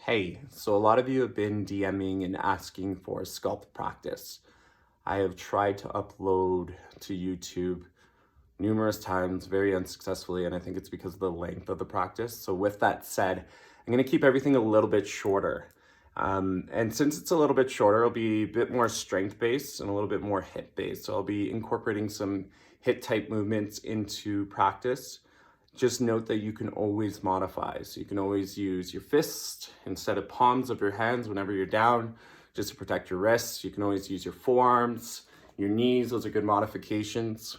Hey, so a lot of you have been DMing and asking for Sculpt practice. I have tried to upload to YouTube numerous times, very unsuccessfully, and I think it's because of the length of the practice. So with that said, I'm going to keep everything a little bit shorter. And since it's a little bit shorter, it'll be a bit more strength-based and a little bit more hip-based. So I'll be incorporating some hit-type movements into practice. Just note that you can always modify. So you can always use your fist instead of palms of your hands whenever you're down, just to protect your wrists. You can always use your forearms, your knees. Those are good modifications.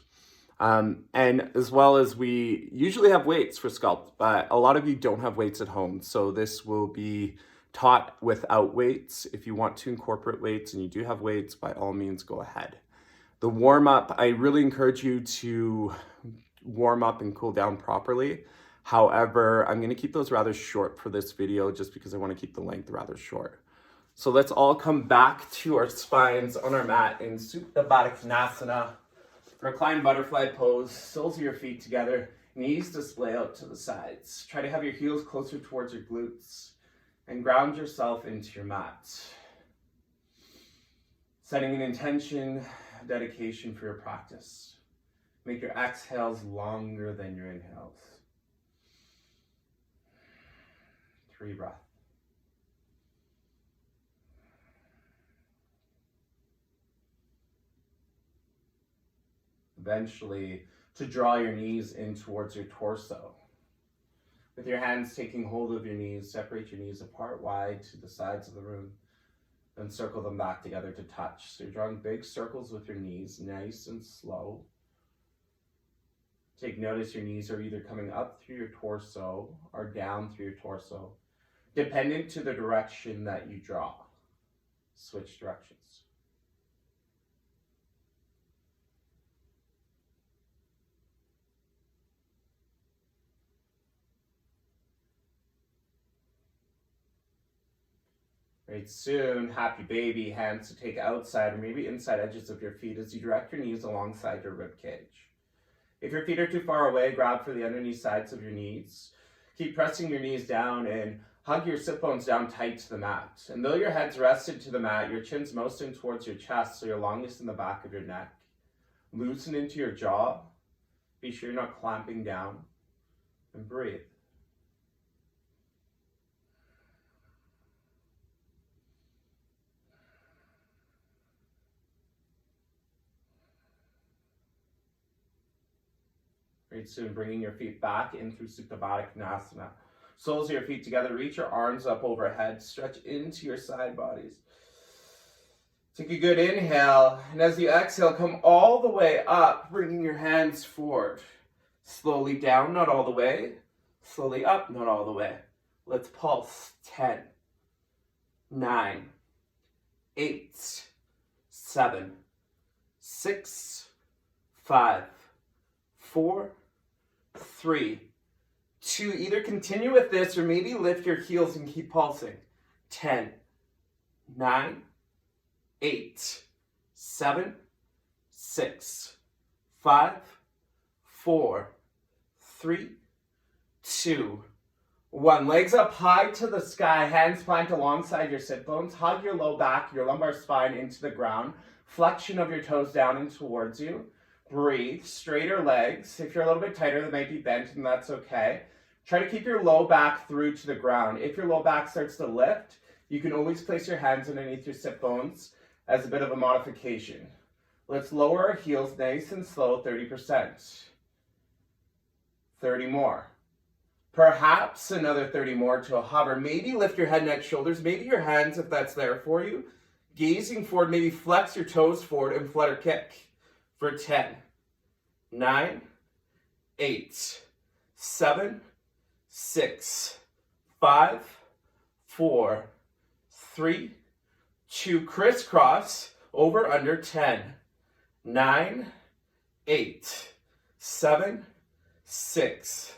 And as well as we usually have weights for Sculpt, but a lot of you don't have weights at home. So this will be taught without weights. If you want to incorporate weights and you do have weights, by all means, go ahead. The warm-up, I really encourage you to warm up and cool down properly. However, I'm going to keep those rather short for this video just because I want to keep the length rather short. So let's all come back to our spines on our mat in Supta Baddha Konasana. Recline butterfly pose, soles of your feet together, knees display out to the sides. Try to have your heels closer towards your glutes and ground yourself into your mat. Setting an intention, dedication for your practice. Make your exhales longer than your inhales. 3 breaths. Eventually, to draw your knees in towards your torso. With your hands taking hold of your knees, separate your knees apart wide to the sides of the room. Then circle them back together to touch. So you're drawing big circles with your knees, nice and slow. Take notice your knees are either coming up through your torso or down through your torso, dependent to the direction that you draw. Switch directions. Right, soon, happy baby, hands to take outside or maybe inside edges of your feet as you direct your knees alongside your rib cage. If your feet are too far away, grab for the underneath sides of your knees. Keep pressing your knees down and hug your sit bones down tight to the mat. And though your head's rested to the mat, your chin's most in towards your chest, so you're longest in the back of your neck. Loosen into your jaw. Be sure you're not clamping down. And breathe. Right, soon bringing your feet back in through Supta Baddha Konasana. Soles of your feet together, reach your arms up overhead, stretch into your side bodies. Take a good inhale, and as you exhale, come all the way up, bringing your hands forward. Slowly down, not all the way. Slowly up, not all the way. Let's pulse. 10, 9, 8, 7, 6, 5, 4, 3, 2, either continue with this or maybe lift your heels and keep pulsing. 10, 9, 8, 7, 6, 5, 4, 3, 2, 1. Legs up high to the sky, hands plant alongside your sit bones. Hug your low back, your lumbar spine into the ground. Flexion of your toes down and towards you. Breathe, straighter legs. If you're a little bit tighter, they might be bent, and that's okay. Try to keep your low back through to the ground. If your low back starts to lift, you can always place your hands underneath your sit bones as a bit of a modification. Let's lower our heels nice and slow, 30%. 30 more. Perhaps another 30 more to a hover. Maybe lift your head, neck, shoulders. Maybe your hands, if that's there for you. Gazing forward, maybe flex your toes forward and flutter kick. For 10, 9, 8, 7, 6, 5, 4, 3, 2, crisscross, over, under, 10, 9, 8, 7, 6,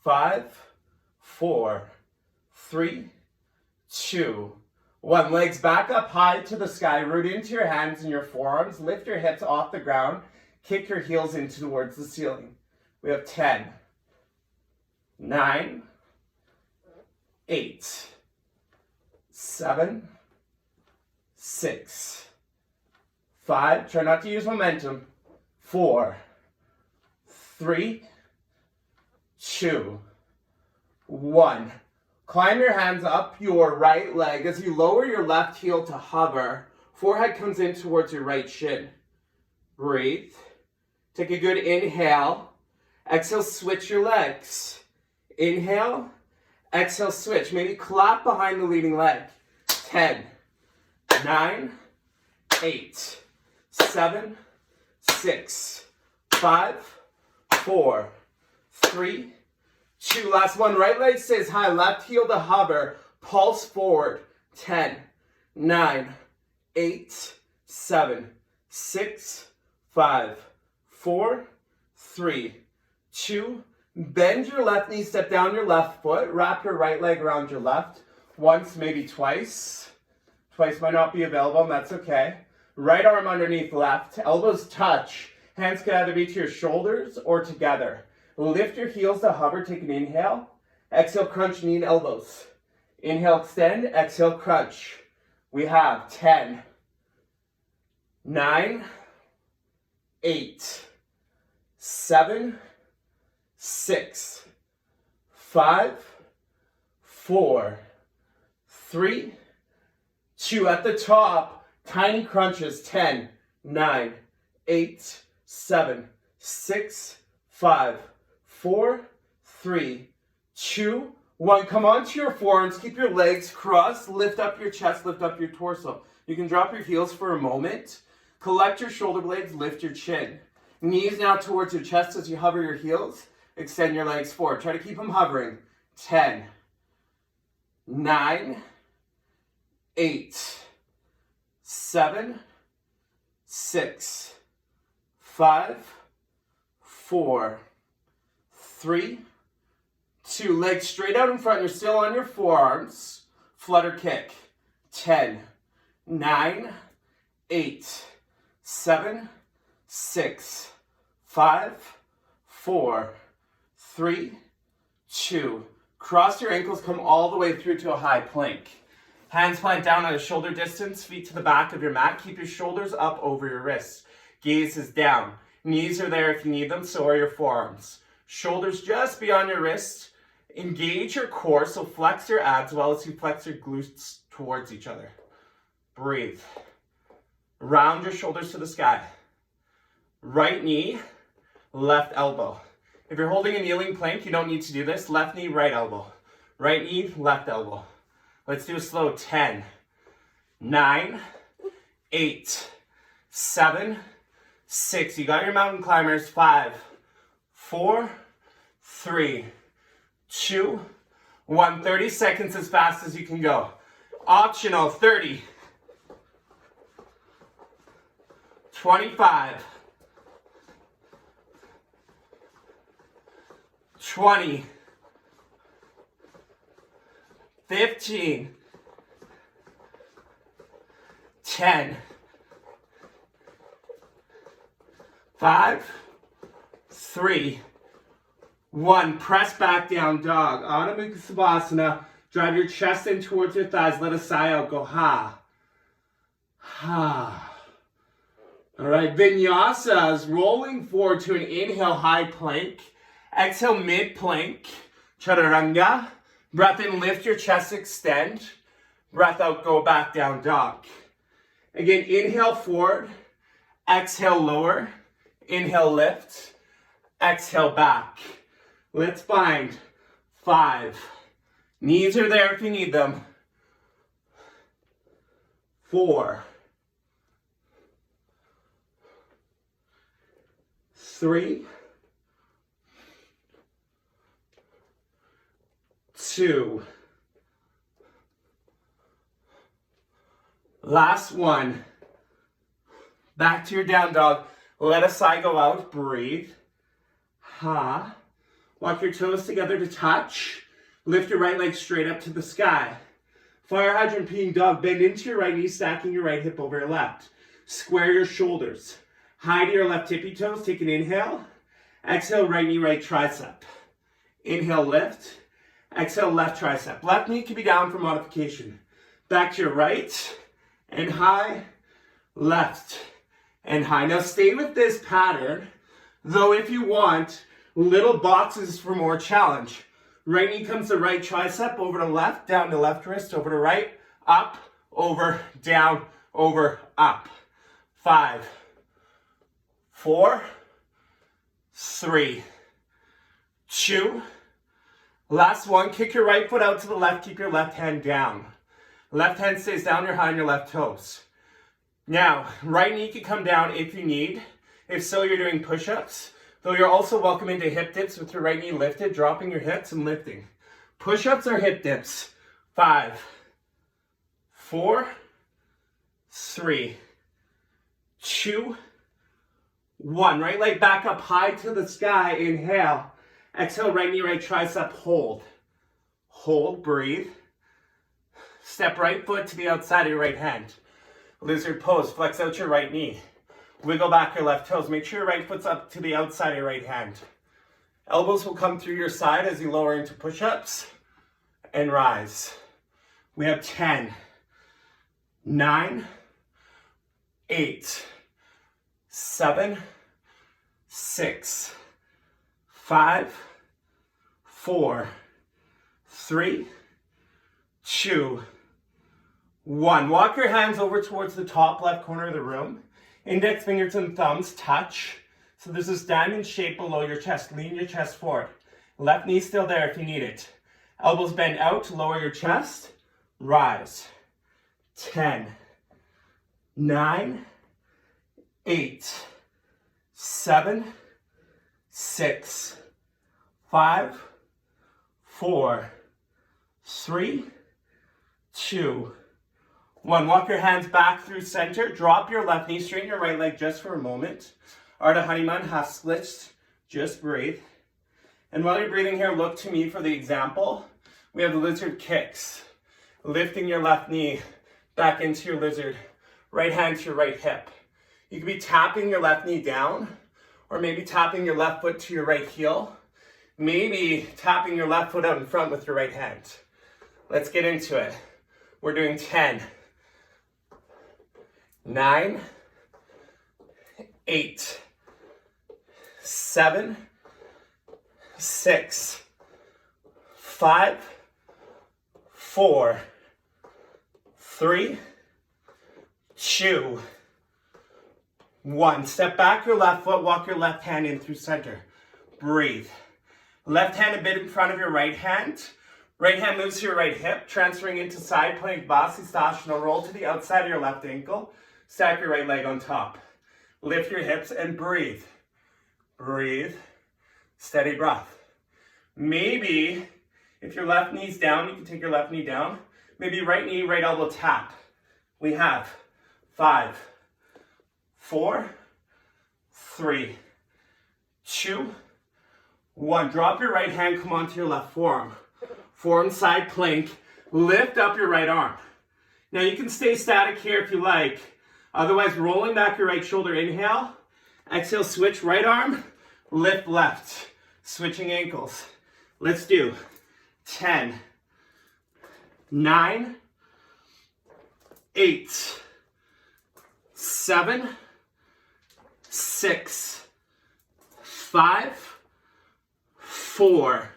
5, 4, 3, 2, 1. Legs back up high to the sky. Root into your hands and your forearms. Lift your hips off the ground. Kick your heels in towards the ceiling. We have 10, 9, 8, 7, 6, 5. Try not to use momentum. 4, 3, 2, 1. Climb your hands up your right leg as you lower your left heel to hover. Forehead comes in towards your right shin. Breathe. Take a good inhale. Exhale, switch your legs. Inhale. Exhale, switch. Maybe clap behind the leading leg. 10, 9, 8, 7, 6, 5, 4, 3, 2. Last one. Right leg stays high. Left heel to hover. Pulse forward. 10, 9, 8, 7, 6, 5, 4, 3, 2. Bend your left knee, step down your left foot. Wrap your right leg around your left. Once, maybe twice. Twice might not be available, and that's okay. Right arm underneath left. Elbows touch. Hands can either be to your shoulders or together. Lift your heels to hover. Take an inhale. Exhale, crunch knee and elbows. Inhale, extend. Exhale, crunch. We have 10, 9, 8, 7, 6, 5, 4, 3, 2. At the top, tiny crunches. 10, 9, 8, 7, 6, 5, 4, 3, 2, 1. Come onto your forearms. Keep your legs crossed. Lift up your chest. Lift up your torso. You can drop your heels for a moment. Collect your shoulder blades. Lift your chin. Knees now towards your chest as you hover your heels. Extend your legs forward. Try to keep them hovering. 10, 9, 8, 7, 6, 5, 4, 3, 2. Legs straight out in front. You're still on your forearms. Flutter kick. 10, 9, 8, 7, 6, 5, 4, 3, 2. Cross your ankles, come all the way through to a high plank. Hands plant down at a shoulder distance, feet to the back of your mat. Keep your shoulders up over your wrists. Gaze is down. Knees are there if you need them, so are your forearms. Shoulders just beyond your wrists. Engage your core, so flex your abs while as you flex your glutes towards each other. Breathe. Round your shoulders to the sky. Right knee, left elbow. If you're holding a kneeling plank, you don't need to do this. Left knee, right elbow. Right knee, left elbow. Let's do a slow. 10, 9, 8, 7, 6. You got your mountain climbers. 5, 4, 3, 2, 1. 30 seconds as fast as you can go. Optional. 30, 25, 20, 15, 10, 5, 3, 1. Press back down dog. Abdominal Savasana. Drive your chest in towards your thighs. Let a sigh out. Go ha. Ha. All right. Vinyasas. Rolling forward to an inhale high plank. Exhale mid plank. Chaturanga. Breath in, lift your chest, extend. Breath out, go back down dog. Again, inhale forward. Exhale lower. Inhale lift. Exhale back. Let's bind. 5. Knees are there if you need them. 4. 3. 2. Last one. Back to your down dog. Let a sigh go out. Breathe. Ha. Walk your toes together to touch. Lift your right leg straight up to the sky. Fire hydrant peeing dog. Bend into your right knee, stacking your right hip over your left. Square your shoulders. High to your left tippy toes. Take an inhale. Exhale, right knee, right tricep. Inhale, lift. Exhale, left tricep. Left knee can be down for modification. back to your right and high, left and high. Now stay with this pattern, though if you want, little boxes for more challenge. Right knee comes to right tricep, over to left, down to left wrist, over to right, up, over, down, over, up. 5, 4, 3, 2. Last one, kick your right foot out to the left, keep your left hand down. Left hand stays down, you're high on your left toes. Now, right knee can come down if you need. If so, you're doing push-ups. Though you're also welcome into hip dips with your right knee lifted, dropping your hips and lifting. Push-ups or hip dips. 5, 4, 3, 2, 1. Right leg back up high to the sky. Inhale. Exhale, right knee, right tricep. Hold. Hold, breathe. Step right foot to the outside of your right hand. Lizard pose, flex out your right knee. Wiggle back your left toes. Make sure your right foot's up to the outside of your right hand. Elbows will come through your side as you lower into push-ups and rise. We have 10, 9, 8, 7, 6, 5, 4, 3, 2, 1. Walk your hands over towards the top left corner of the room. Index fingers and thumbs touch. So there's this diamond shape below your chest. Lean your chest forward. Left knee still there if you need it. Elbows bend out to lower your chest. Rise. 10, 9, 8, 7, 6, 5, 4, 3, 2, 1. Walk your hands back through center. Drop your left knee. Straighten your right leg just for a moment. Ardha Hanuman, half splits. Just breathe. And while you're breathing here, look to me for the example. We have the lizard kicks. Lifting your left knee back into your lizard. Right hand to your right hip. You could be tapping your left knee down, or maybe tapping your left foot to your right heel. Maybe tapping your left foot out in front with your right hand. Let's get into it. We're doing 10, 9, 8, 7, 6, 5, 4, 3, 2, 1. Step back your left foot, walk your left hand in through center. Breathe. Left hand a bit in front of your right hand. Right hand moves to your right hip, transferring into side plank Vasisthasana. Roll to the outside of your left ankle. Stack your right leg on top. Lift your hips and breathe. Breathe. Steady breath. Maybe if your left knee's down, you can take your left knee down. Maybe right knee, right elbow tap. We have 5, 4, 3, 2, 1. Drop your right hand, come onto your left forearm. Forearm side plank, lift up your right arm. Now you can stay static here if you like. Otherwise, rolling back your right shoulder, inhale. Exhale, switch right arm, lift left. Switching ankles. Let's do 10, 9, 8, 7, 6, 5, 4,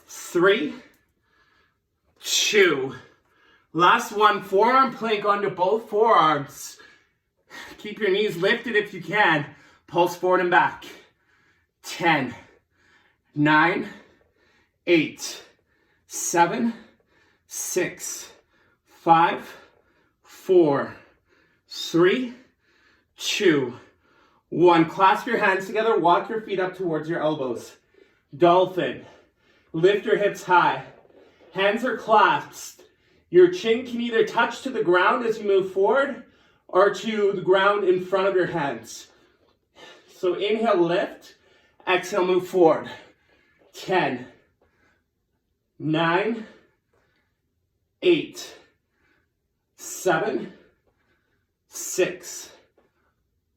3, 2. Last one, forearm plank onto both forearms. Keep your knees lifted if you can. Pulse forward and back. 10, 9, 8, 7, 6, 5, 4, 3, 2, 1. Clasp your hands together. Walk your feet up towards your elbows. Dolphin. Lift your hips high. Hands are clasped. Your chin can either touch to the ground as you move forward or to the ground in front of your hands. So inhale, lift. Exhale, move forward. 10, 9, 8, 7, 6,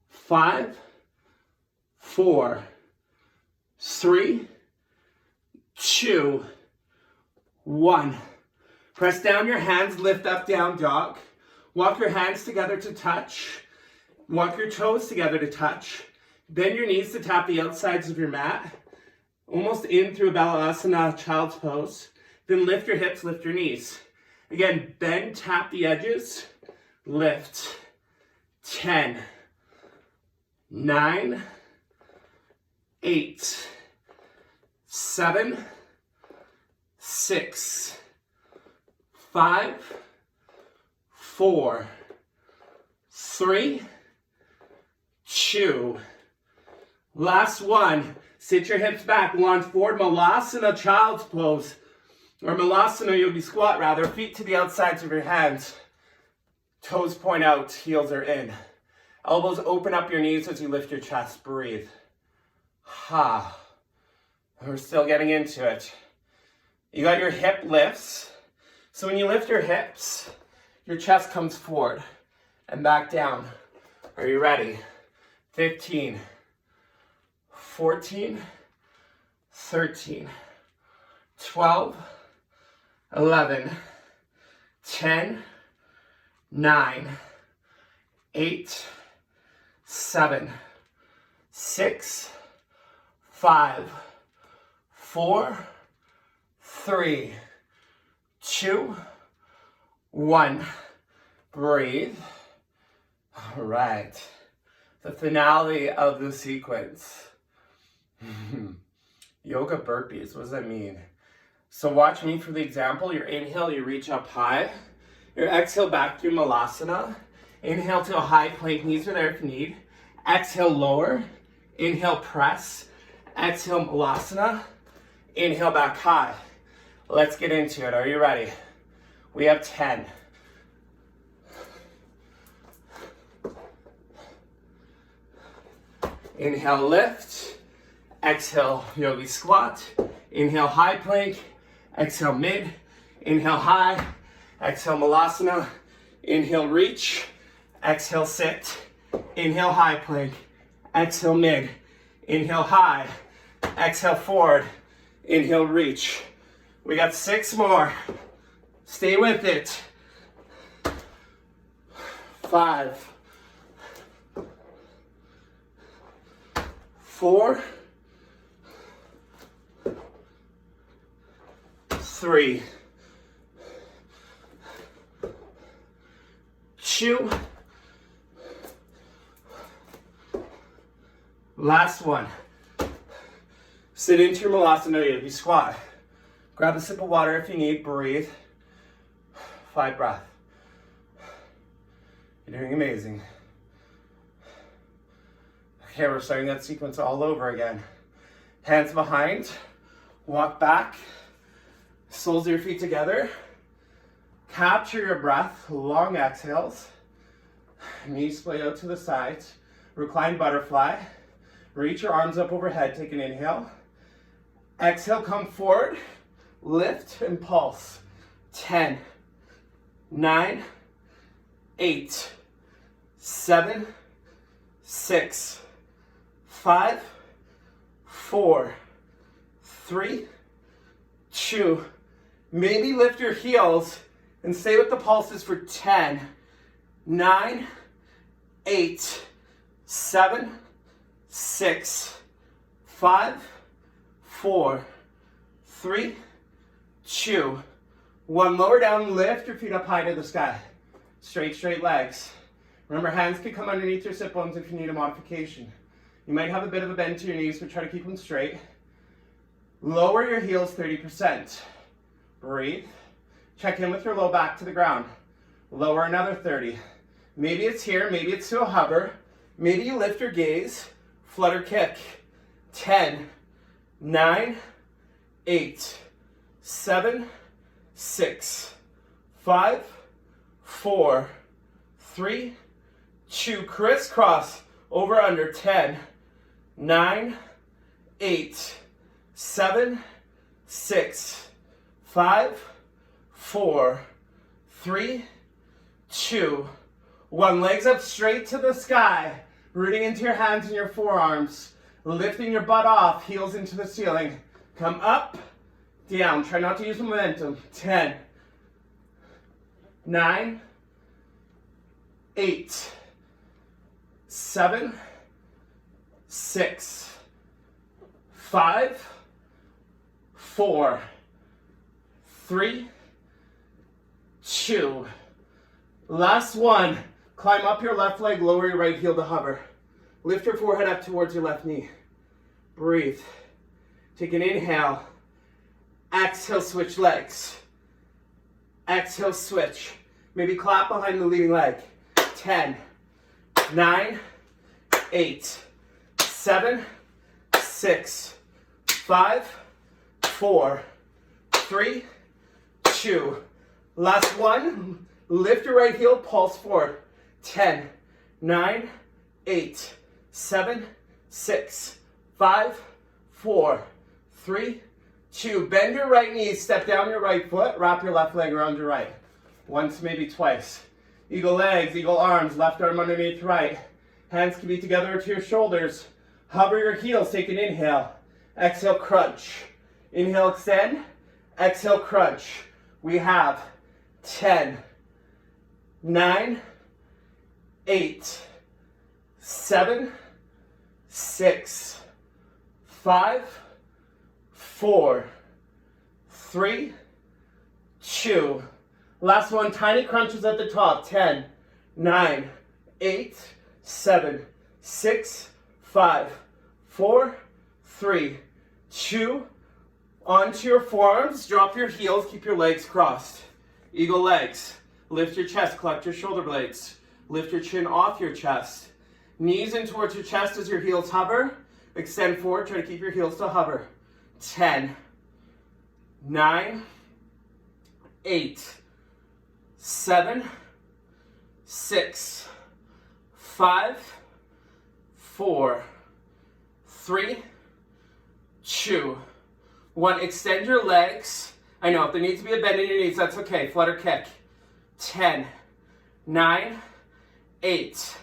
5, 4, 3, 2, 1. Press down your hands, lift up, down dog. Walk your hands together to touch. Walk your toes together to touch. Bend your knees to tap the outsides of your mat. Almost in through Balasana, child's pose. Then lift your hips, lift your knees. Again, bend, tap the edges. Lift. 10, 9, 8, 7, 6, 5, 4, 3, 2. Last one. Sit your hips back, launch forward, Malasana, child's pose. Or Malasana yogi squat rather. Feet to the outsides of your hands. Toes point out, heels are in. Elbows open up your knees as you lift your chest. Breathe. Ha. We're still getting into it. You got your hip lifts. So when you lift your hips, your chest comes forward and back down. Are you ready? 15, 14, 13, 12, 11, 10, 9, 8, 7, 6, 5, 4, 3, 2, 1. Breathe. All right. The finale of the sequence. Yoga burpees. What does that mean? So watch me for the example. Your inhale, you reach up high. Your exhale back through Malasana. Inhale to a high plank, knees are there if you need. Exhale, lower. Inhale, press. Exhale, Malasana. Inhale, back high. Let's get into it. Are you ready? We have 10. Inhale, lift. Exhale, yogi squat. Inhale, high plank. Exhale, mid. Inhale, high. Exhale, Malasana. Inhale, reach. Exhale, sit. Inhale, high plank. Exhale, mid. Inhale, high. Exhale, forward. Inhale, reach. We got 6 more. Stay with it. 5, 4, 3, 2. Last one. Sit into your Malasana yogi squat. Grab a sip of water if you need. Breathe. 5 breath. You're doing amazing. Okay, we're starting that sequence all over again. Hands behind. Walk back. Soles of your feet together. Capture your breath. Long exhales. Knees splay out to the sides. Recline butterfly. Reach your arms up overhead. Take an inhale. Exhale, come forward. Lift and pulse. 10, 9, 8, 7, 6, 5, 4, 3, 2. Maybe lift your heels and stay with the pulses for 10, 9, 8, 7, 6, 5, 4, 3, 2, 1. Lower down, lift your feet up high to the sky. Straight legs. Remember, hands can come underneath your sit bones if you need a modification. You might have a bit of a bend to your knees, but try to keep them straight. Lower your heels 30%. Breathe. Check in with your low back to the ground. Lower another 30. Maybe it's here, maybe it's to a hover. Maybe you lift your gaze, flutter kick. 10, 9, 8, 7, 6, 5, 4, 3, 2. Crisscross over under. 10, 9, 8, 7, 6, 5, 4, 3, 2, 1. Legs up straight to the sky. Rooting into your hands and your forearms. Lifting your butt off, heels into the ceiling. Come up, down. Try not to use momentum. 10, 9, 8, 7, 6, 5, 4, 3, 2. Last one. Climb up your left leg, lower your right heel to hover. Lift your forehead up towards your left knee. Breathe. Take an inhale. Exhale, switch legs. Exhale, switch. Maybe clap behind the leading leg. 10, 9, 8, 7, 6, 5, 4, 3, 2. Last one. Lift your right heel, pulse forward. 10, 9, 8, 7, 6, 5, 4, 3, 2. Bend your right knee, step down your right foot, wrap your left leg around your right. Once, maybe twice. Eagle legs, eagle arms, left arm underneath right. Hands can be together to your shoulders. Hover your heels, take an inhale. Exhale, crunch. Inhale, extend. Exhale, crunch. We have 10, 9, 8, 7, 6, 5, 4, 3, 2. Last one, tiny crunches at the top. 10, 9, 8, 7, 6, 5, 4, 3, 2. Onto your forearms, drop your heels, keep your legs crossed. Eagle legs. Lift your chest, collect your shoulder blades. Lift your chin off your chest. Knees in towards your chest as your heels hover. Extend forward, try to keep your heels to hover. 10, 9, 8, 7, 6, 5, 4, 3, 2, 1. Extend your legs. I know if there needs to be a bend in your knees, that's okay. Flutter kick. 10, 9, 8,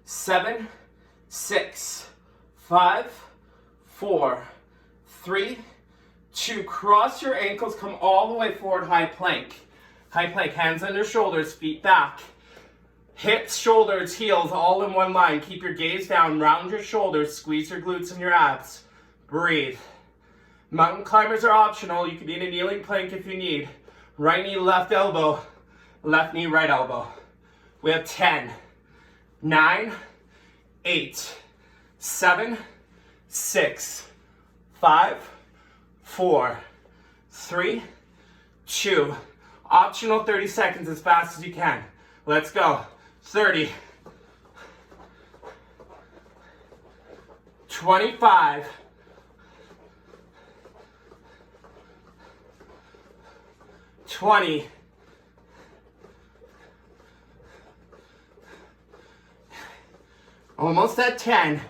7, 6, 5, 4, 3, 2. Cross your ankles, come all the way forward, high plank. High plank, hands under shoulders, feet back. Hips, shoulders, heels, all in one line. Keep your gaze down, round your shoulders, squeeze your glutes and your abs. Breathe. Mountain climbers are optional. You can be in a kneeling plank if you need. Right knee, left elbow. Left knee, right elbow. We have 10, 9, 8, 7, 6, 5, 4, 3, 2. Optional 30 seconds as fast as you can. Let's go. 30, 25, 20, 10,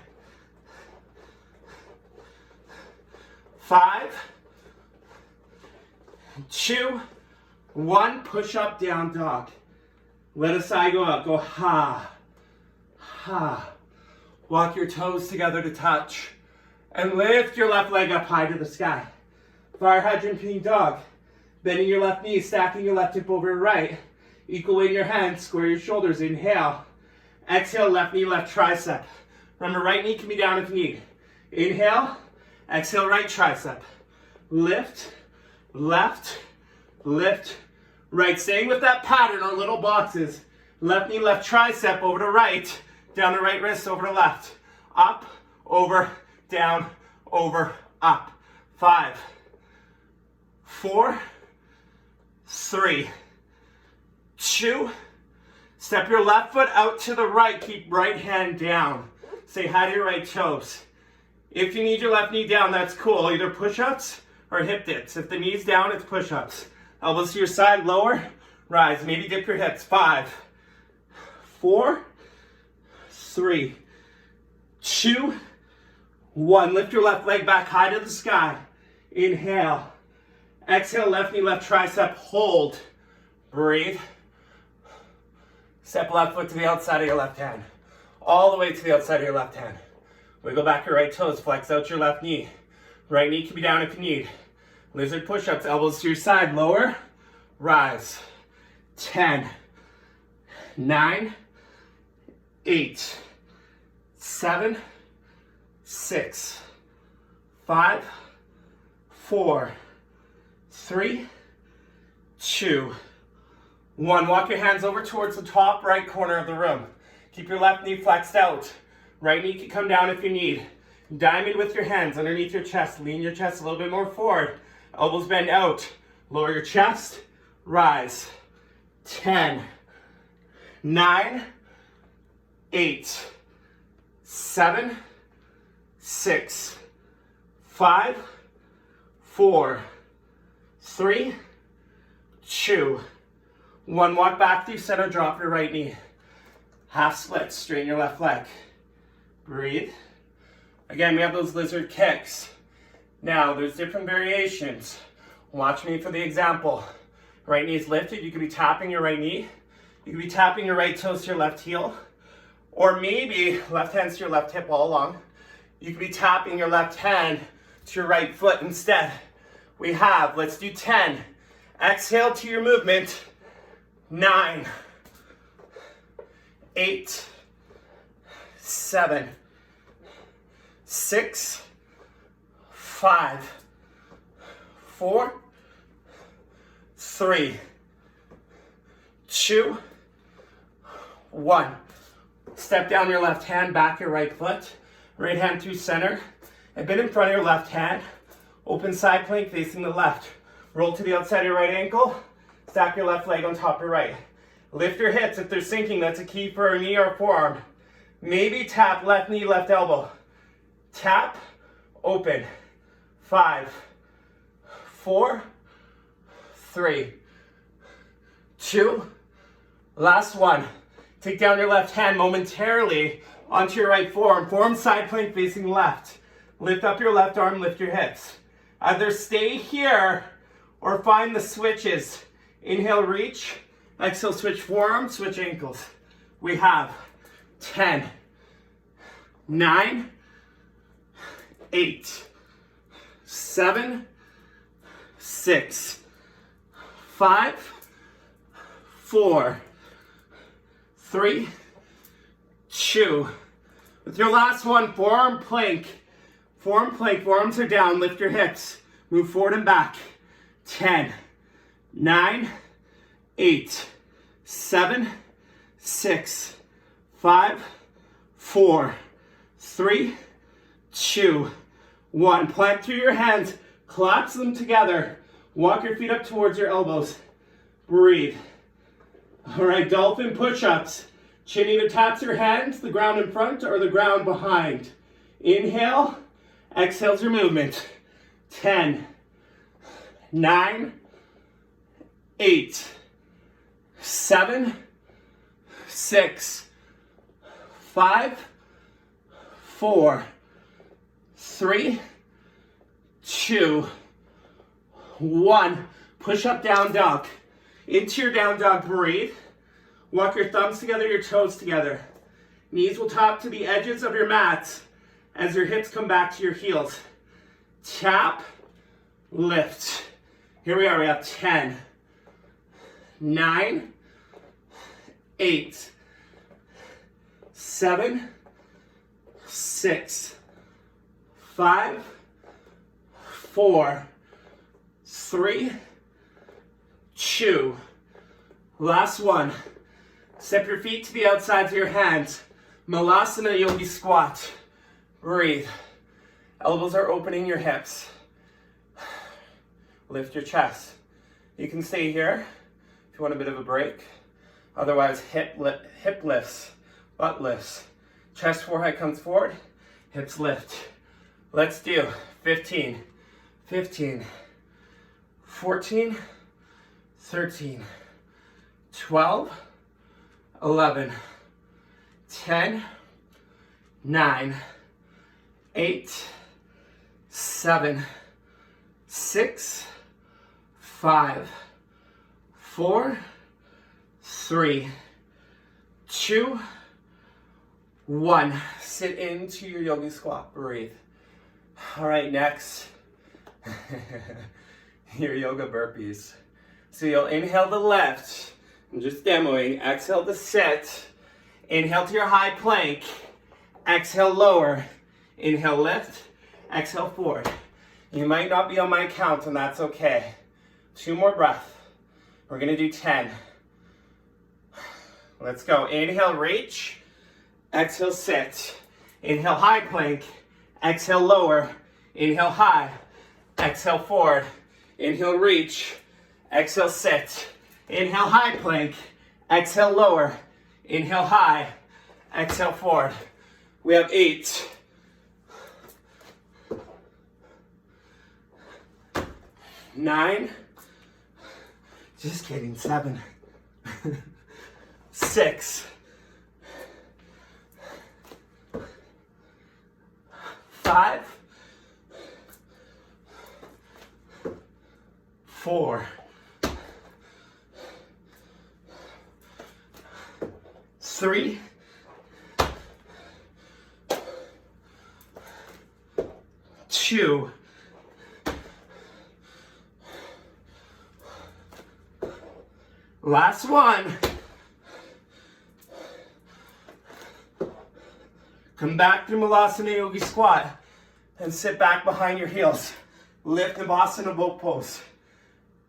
5, 2, 1. Push up, down dog. Let a side go up. Go ha, ha. Walk your toes together to touch. And lift your left leg up high to the sky. Fire hydrant peeing dog. Bending your left knee, stacking your left hip over your right. Equal weight in your hands, square your shoulders. Inhale. Exhale, left knee, left tricep. Remember, right knee can be down if you need. Inhale. Exhale, right tricep. Lift, left, lift, right. Staying with that pattern on little boxes. Left knee, left tricep over to right. Down the right wrist over to left. Up, over, down, over, up. 5, 4, 3, 2. Step your left foot out to the right. Keep right hand down. Say hi to your right toes. If you need your left knee down, that's cool. Either push-ups or hip dips. If the knee's down, it's push-ups. Elbows to your side, lower, rise. Maybe dip your hips. 5, 4, 3, 2, 1. Lift your left leg back high to the sky. Inhale. Exhale, left knee, left tricep. Hold. Breathe. Step left foot to the outside of your left hand. All the way to the outside of your left hand. Wiggle back your right toes. Flex out your left knee. Right knee can be down if you need. Lizard push-ups. Elbows to your side. Lower. Rise. 10, 9, 8, 7, 6, 5, 4, 3, 2, 1. Walk your hands over towards the top right corner of the room. Keep your left knee flexed out. Right knee can come down if you need. Diamond with your hands underneath your chest. Lean your chest a little bit more forward. Elbows bend out. Lower your chest. Rise. 10, 9, 8, 7, 6, 5, 4, 3, 2, 1. Walk back through center, drop your right knee. Half split, straighten your left leg. Breathe. Again, we have those lizard kicks. Now, there's different variations. Watch me for the example. Right knee is lifted. You could be tapping your right knee. You could be tapping your right toes to your left heel. Or maybe left hand to your left hip all along. You could be tapping your left hand to your right foot instead. We have, let's do 10. Exhale to your movement. 9, 8, 7, 6, 5, 4, 3, 2, 1. Step down your left hand, back your right foot. Right hand through center. A bit in front of your left hand. Open side plank facing the left. Roll to the outside of your right ankle. Stack your left leg on top of your right. Lift your hips if they're sinking. That's a key for a knee or a forearm. Maybe tap left knee, left elbow. Tap, open. 5, 4, 3, 2, last one. Take down your left hand momentarily onto your right forearm. Forearm side plank facing left. Lift up your left arm, lift your hips. Either stay here or find the switches. Inhale, reach. Exhale, switch forearms, switch ankles. We have 10, 9, 8, 7, 6, 5, 4, 3, 2. With your last one, forearm plank. Forearm plank, forearms are down, lift your hips. Move forward and back. 10, 9, 8, 7, 6, 5, 4, 3, 2, 1. Plant through your hands, collapse them together. Walk your feet up towards your elbows. Breathe. All right, dolphin push-ups. Chin either taps your hands, the ground in front or the ground behind. Inhale, exhales your movement. 10, 9, 8, 7, 6, 5, 4, 3, 2, 1. Push up, down dog. Into your down dog, breathe. Walk your thumbs together, your toes together. Knees will tap to the edges of your mat as your hips come back to your heels. Tap, lift. Here we are, we have 10, 9, 8, 7, 6, 5, 4, 3, 2. Last one. Step your feet to the outsides of your hands. Malasana yogi squat. Breathe. Elbows are opening your hips. Lift your chest. You can stay here if you want a bit of a break. Otherwise, hip lifts, butt lifts. Chest forehead comes forward, hips lift. Let's do 15, 15, 14, 13, 12, 11, 10, 9, 8, 7, 6, 5, 4, 3, 2, 1. Sit into your yogi squat. Breathe. All right, next, your yoga burpees. So you'll inhale the left, I'm just demoing. Exhale to sit. Inhale to your high plank. Exhale, lower. Inhale, lift. Exhale, forward. You might not be on my count, and that's okay. 2 more breaths. We're gonna do 10. Let's go. Inhale, reach. Exhale, sit. Inhale, high plank. Exhale, lower. Inhale, high. Exhale, forward. Inhale, reach. Exhale, sit. Inhale, high plank. Exhale, lower. Inhale, high. Exhale, forward. We have 8. 9. Just kidding. 7. 6. 5. 4. 3. 2. 1. Come back through Malasana Yogi Squat and sit back behind your heels. Lift the Navasana boat pose.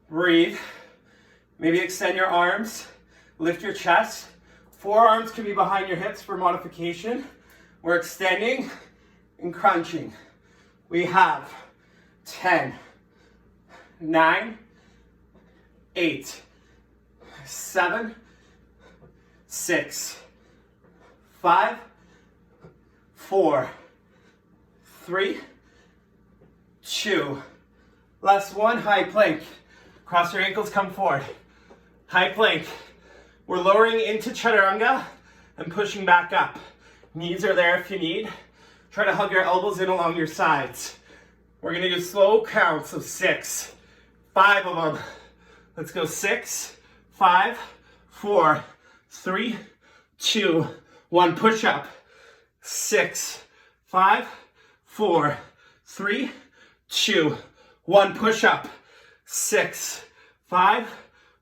Breathe. Maybe extend your arms. Lift your chest. Forearms can be behind your hips for modification. We're extending and crunching. We have 10, 9, 8, 7, 6, 5, 4, 3, 2. Last one, high plank. Cross your ankles, come forward. High plank. We're lowering into chaturanga and pushing back up. Knees are there if you need. Try to hug your elbows in along your sides. We're gonna do slow counts of 6. 5 of them. Let's go 6, 5, 4, 3, 2, 1. Push up. 6, 5, 4, 3, 2, 1. Push up. 6, 5,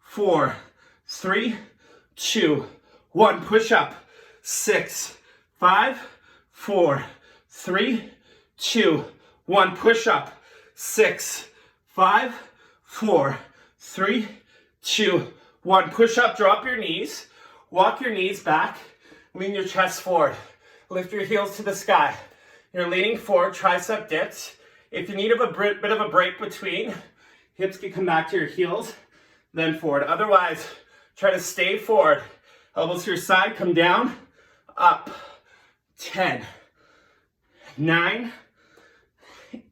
4, 3, 2, 1. Push up. 6, 5, 4, 3, 2, 1. Push up. 6, 5, 4, 3, 2, 1. Push up. Drop your knees. Walk your knees back. Lean your chest forward. Lift your heels to the sky. You're leaning forward, tricep dips. If you need a bit of a break between, hips can come back to your heels, then forward. Otherwise, try to stay forward. Elbows to your side, come down, up. 10, 9,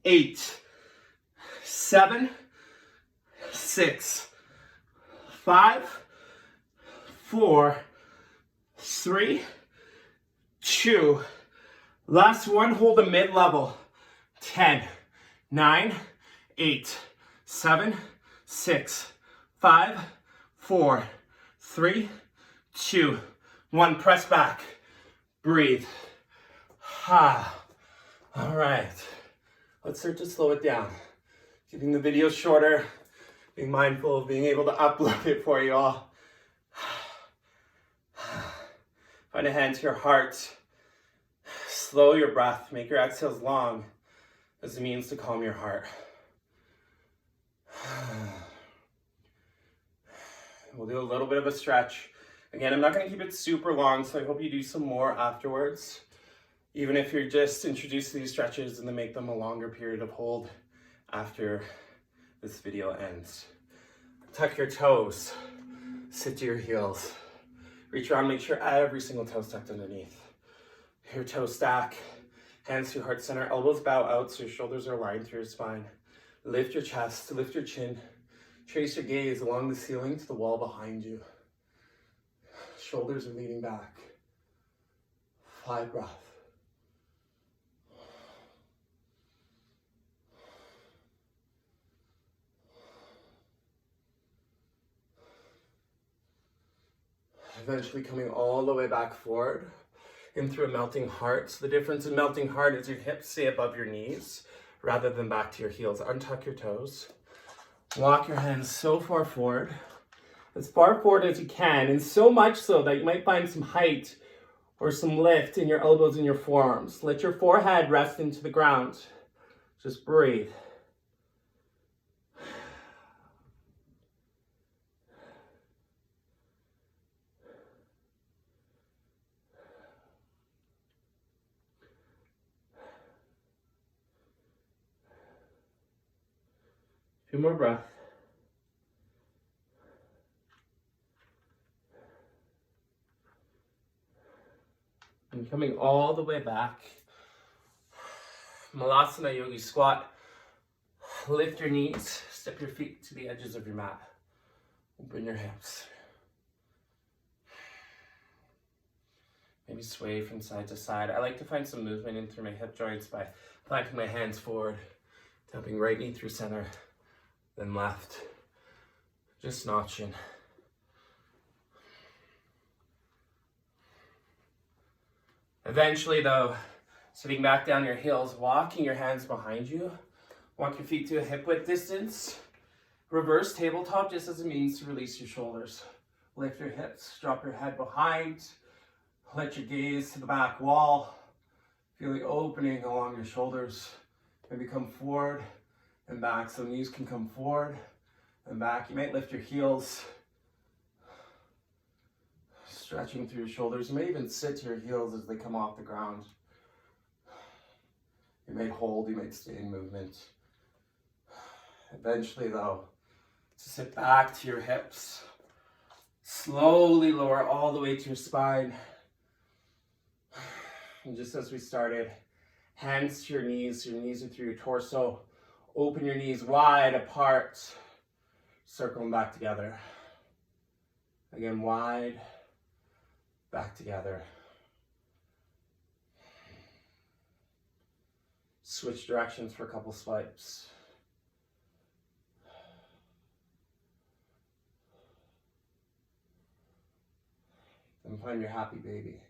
8, 7, 6, 5, 4, 3, 2. Last one, hold a mid-level. 10, 9, 8, 7, 6, 5, 4, 3, 2, 1. Press back. Breathe. Ha. All right. Let's start to slow it down. Keeping the video shorter. Being mindful of being able to upload it for you all. Find a hand to your heart. Slow your breath. Make your exhales long as a means to calm your heart. We'll do a little bit of a stretch. Again, I'm not going to keep it super long, so I hope you do some more afterwards. Even if you're just introduced to these stretches and then make them a longer period of hold after this video ends. Tuck your toes. Sit to your heels. Reach around, make sure every single toe is tucked underneath. Your toes stack. Hands to heart center. Elbows bow out so your shoulders are aligned through your spine. Lift your chest, lift your chin. Trace your gaze along the ceiling to the wall behind you. Shoulders are leaning back. 5 breaths. Eventually coming all the way back forward in through a melting heart. So the difference in melting heart is your hips stay above your knees rather than back to your heels. Untuck your toes. Walk your hands so far forward as far forward as you can, and so much so that you might find some height or some lift in your elbows and your forearms. Let your forehead rest into the ground. Just breathe. Two more breaths. And coming all the way back. Malasana Yogi Squat. Lift your knees. Step your feet to the edges of your mat. Open your hips. Maybe sway from side to side. I like to find some movement in through my hip joints by planting my hands forward, tapping right knee through center, then left. Just notching. Eventually though, sitting back down your heels, walking your hands behind you. Walk your feet to a hip width distance. Reverse tabletop just as a means to release your shoulders. Lift your hips, drop your head behind. Let your gaze to the back wall. Feel the opening along your shoulders. Maybe come forward and back. So knees can come forward and back. You might lift your heels. Stretching through your shoulders. You may even sit to your heels as they come off the ground. You might hold, you might stay in movement. Eventually though, to sit back to your hips. Slowly lower all the way to your spine. And just as we started, hands to your knees are through your torso. Open your knees wide apart. Circle them back together. Again, wide, back together. Switch directions for a couple swipes. Then find your happy baby.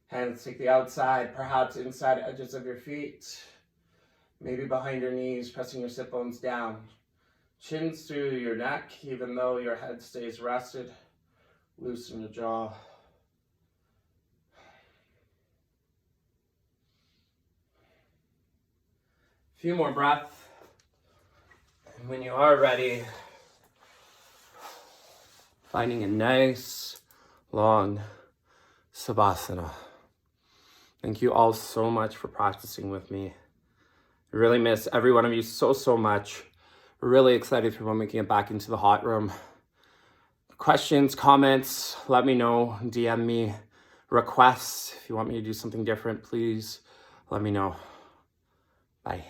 Hands take the outside, perhaps inside edges of your feet. Maybe behind your knees, pressing your sit bones down. Chins through your neck, even though your head stays rested. Loosen your jaw. A few more breaths. And when you are ready, finding a nice, long Savasana. Thank you all so much for practicing with me. I really miss every one of you so much. Really excited for making it back into the hot room. Questions, comments, let me know. DM me. Requests, if you want me to do something different, please let me know. Bye.